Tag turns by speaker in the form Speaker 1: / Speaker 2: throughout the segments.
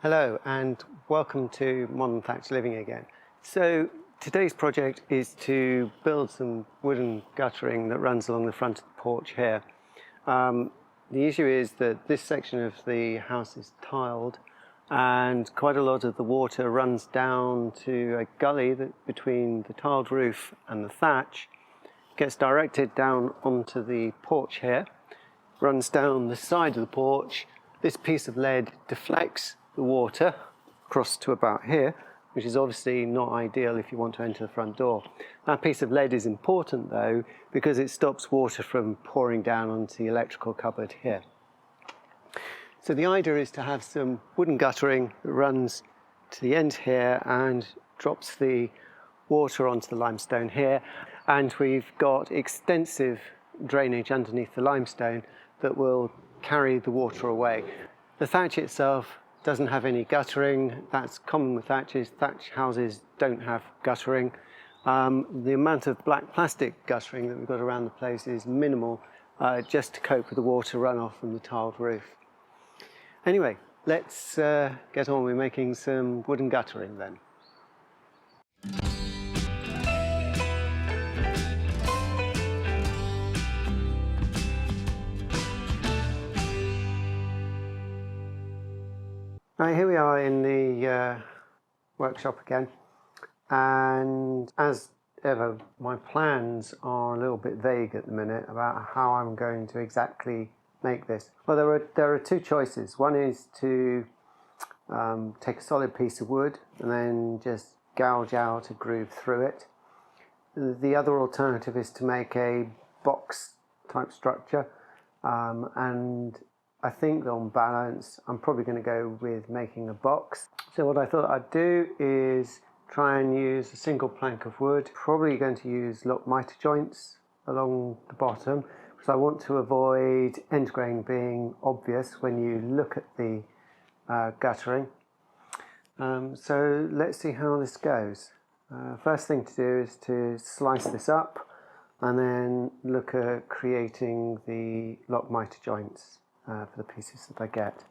Speaker 1: Hello and welcome to Modern Thatched Living again. So today's project is to build some wooden guttering that runs along the front of the porch here. The issue is that this section of the house is tiled and quite a lot of the water runs down to a gully between the tiled roof and the thatch, gets directed down onto the porch here, runs down the side of the porch. This piece of lead deflects the water across to about here, which is obviously not ideal if you want to enter the front door. That piece of lead is important though because it stops water from pouring down onto the electrical cupboard here. So the idea is to have some wooden guttering that runs to the end here and drops the water onto the limestone here, and we've got extensive drainage underneath the limestone that will carry the water away. The thatch itself doesn't have any guttering. That's common with thatches. Thatch houses don't have guttering. The amount of black plastic guttering that we've got around the place is minimal, just to cope with the water runoff from the tiled roof. Anyway, let's get on with making some wooden guttering then. Right, here we are in the workshop again, and as ever my plans are a little bit vague at the minute about how I'm going to exactly make this. Well, there are two choices. One is to take a solid piece of wood and then just gouge out a groove through it. The other alternative is to make a box type structure, and I think on balance I'm probably going to go with making a box. So what I thought I'd do is try and use a single plank of wood, probably going to use lock mitre joints along the bottom because I want to avoid end grain being obvious when you look at the guttering. So let's see how this goes. First thing to do is to slice this up and then look at creating the lock mitre joints for the pieces that I get.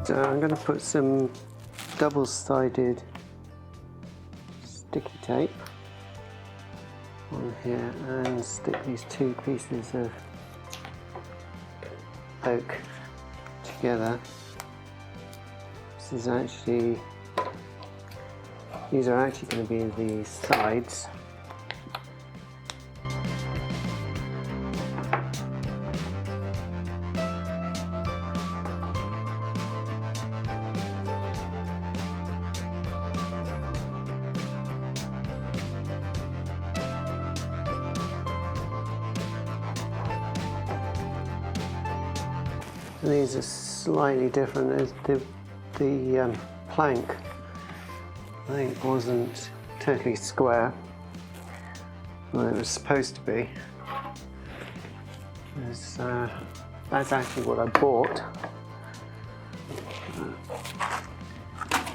Speaker 1: So I'm going to put some double-sided sticky tape on here and stick these two pieces of oak together. These are actually going to be the sides. These are slightly different. The plank, I think, wasn't totally square. Well, it was supposed to be. That's actually what I bought.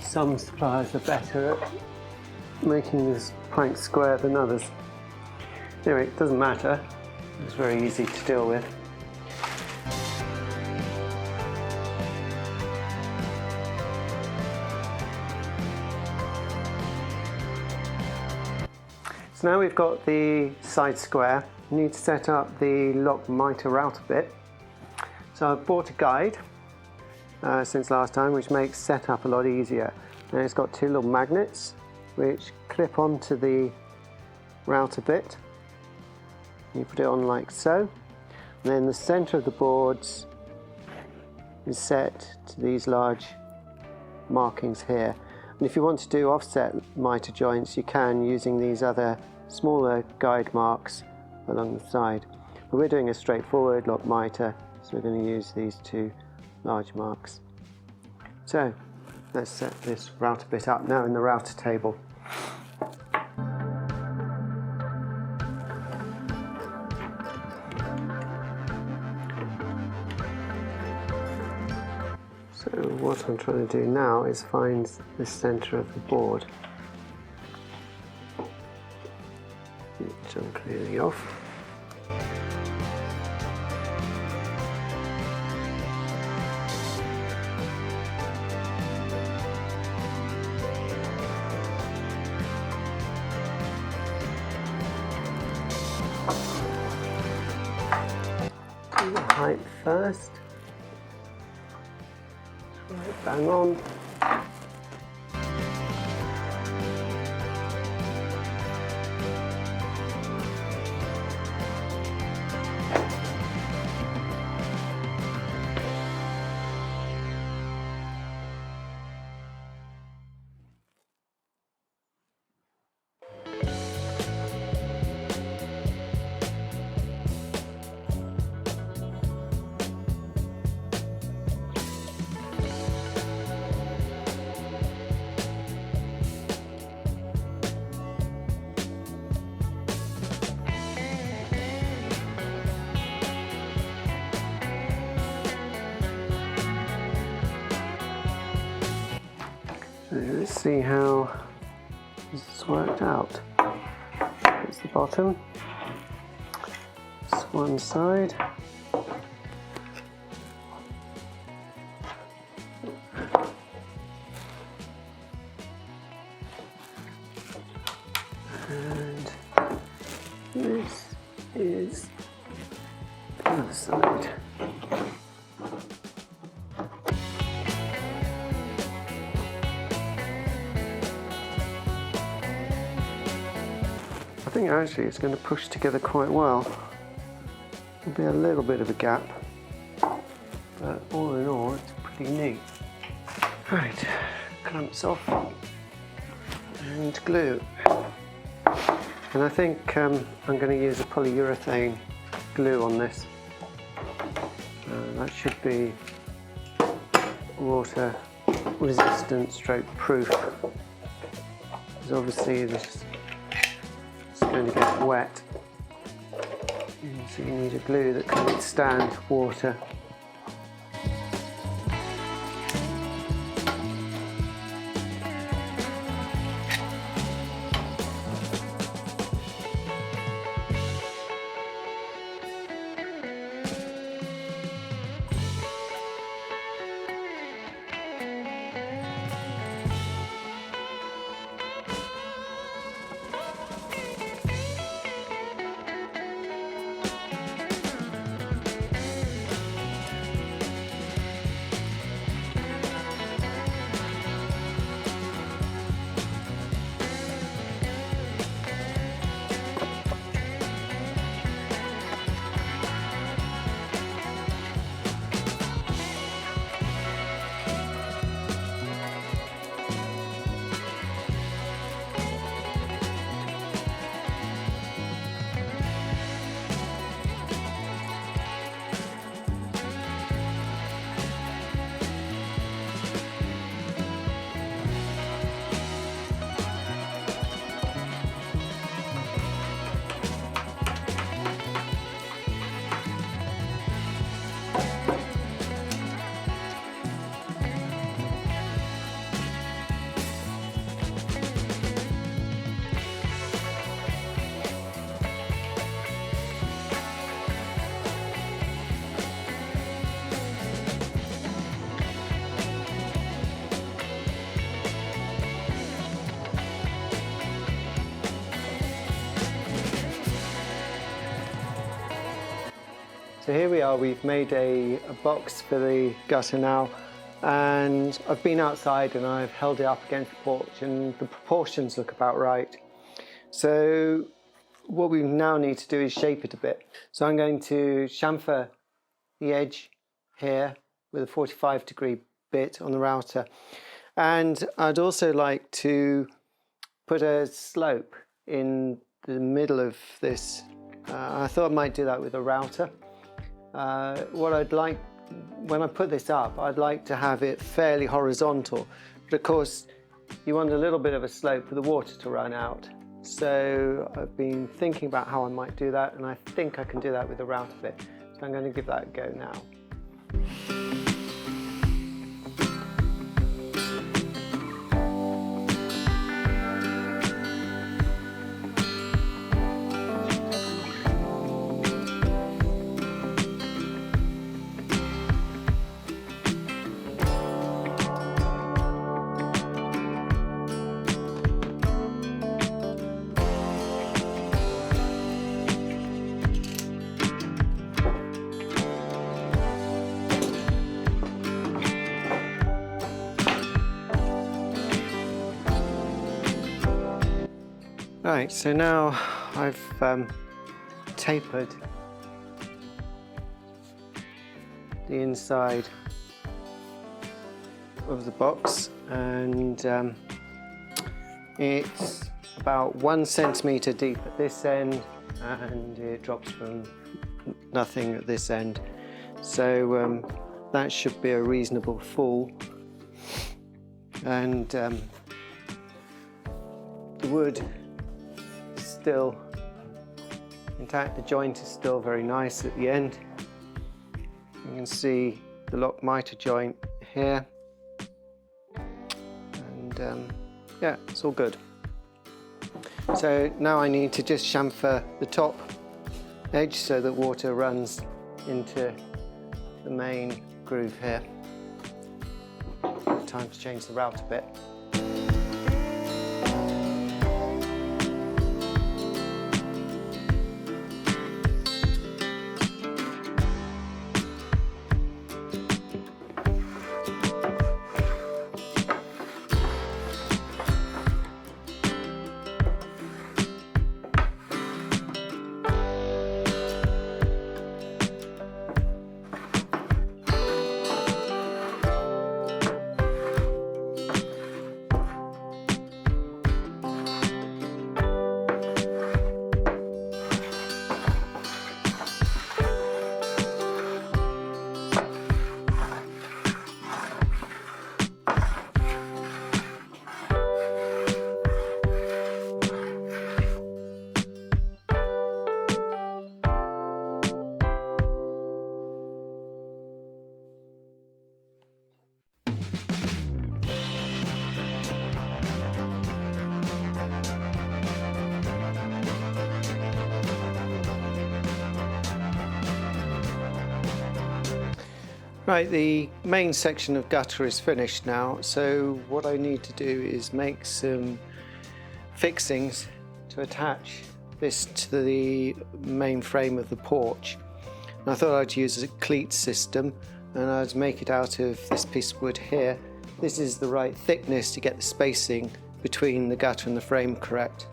Speaker 1: Some suppliers are better at making this plank square than others. Anyway, it doesn't matter. It's very easy to deal with. So now we've got the side square, we need to set up the lock mitre router bit. So I've bought a guide since last time, which makes setup a lot easier. And it's got two little magnets which clip onto the router bit. You put it on like so. And then the centre of the boards is set to these large markings here. And if you want to do offset mitre joints, you can using these other smaller guide marks along the side. But we're doing a straightforward lock mitre So we're going to use these two large marks. So let's set this router bit up now in the router table. So what I'm trying to do now is find the centre of the board, which I'm clearing off. Do the height first. Right, bang on. So let's see how this has worked out. It's the bottom. It's one side. And this is the other side. I think actually it's going to push together quite well. There'll be a little bit of a gap, but all in all it's pretty neat. Right, clamps off and glue. And I think I'm going to use a polyurethane glue on this. That should be water resistant stroke proof, because obviously this going to get wet, so you need a glue that can withstand water. So here we are, we've made a box for the gutter now, and I've been outside and I've held it up against the porch and the proportions look about right. So what we now need to do is shape it a bit. So I'm going to chamfer the edge here with a 45-degree bit on the router, and I'd also like to put a slope in the middle of this. I thought I might do that with a router. what I'd like, when I put this up, I'd like to have it fairly horizontal, but of course you want a little bit of a slope for the water to run out. So I've been thinking about how I might do that, and I think I can do that with the router bit. So I'm going to give that a go now. Right, so now I've tapered the inside of the box, and it's about 1 centimetre deep at this end, and it drops from nothing at this end. So that should be a reasonable fall, and the wood still intact. The joint is still very nice at the end. You can see the lock mitre joint here, and yeah, it's all good. So now I need to just chamfer the top edge so that water runs into the main groove here. Time to change the router bit. Right, the main section of gutter is finished now, so what I need to do is make some fixings to attach this to the main frame of the porch. And I thought I'd use a cleat system, and I'd make it out of this piece of wood here. This is the right thickness to get the spacing between the gutter and the frame correct.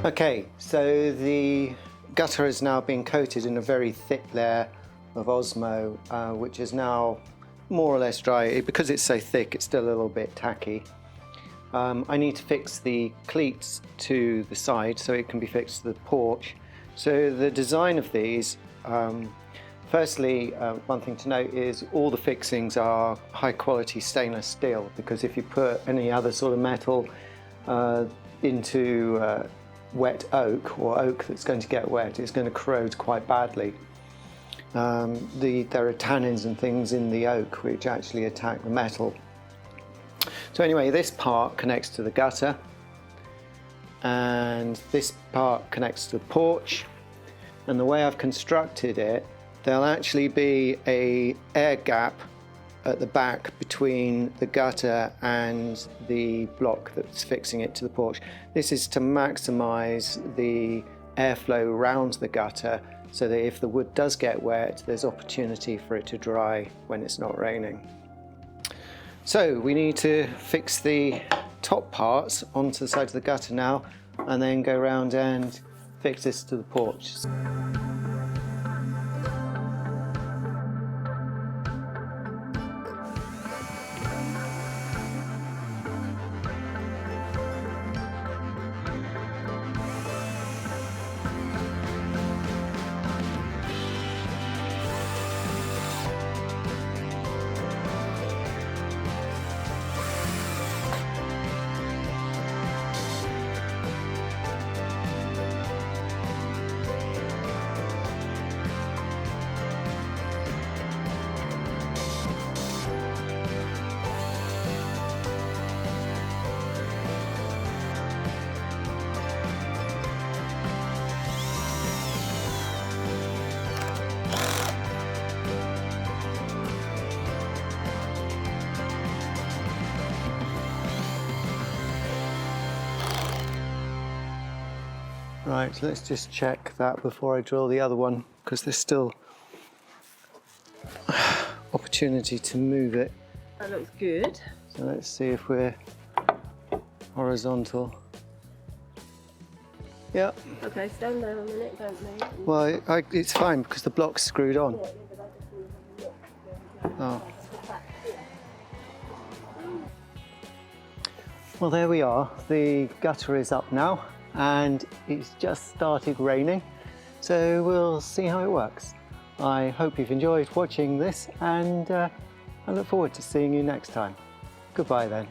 Speaker 1: Okay, so the gutter has now been coated in a very thick layer of Osmo, which is now more or less dry. Because it's so thick, it's still a little bit tacky. I need to fix the cleats to the side so it can be fixed to the porch. So the design of these, firstly, one thing to note is all the fixings are high quality stainless steel, because if you put any other sort of metal into wet oak, or oak that's going to get wet, it's going to corrode quite badly. There are tannins and things in the oak which actually attack the metal. So anyway, this part connects to the gutter, and this part connects to the porch, and the way I've constructed it there'll actually be an air gap at the back between the gutter and the block that's fixing it to the porch. This is to maximise the airflow around the gutter so that if the wood does get wet, there's opportunity for it to dry when it's not raining. So we need to fix the top parts onto the side of the gutter now, and then go around and fix this to the porch. Right, let's just check that before I drill the other one, because there's still opportunity to move it.
Speaker 2: That looks good.
Speaker 1: So let's see if we're horizontal. Yeah.
Speaker 2: Okay, stand there a minute, don't move.
Speaker 1: Well, it's fine because the block's screwed on. Oh. Well, there we are. The gutter is up now and it's just started raining. So we'll see how it works. I hope you've enjoyed watching this, and I look forward to seeing you next time. Goodbye then.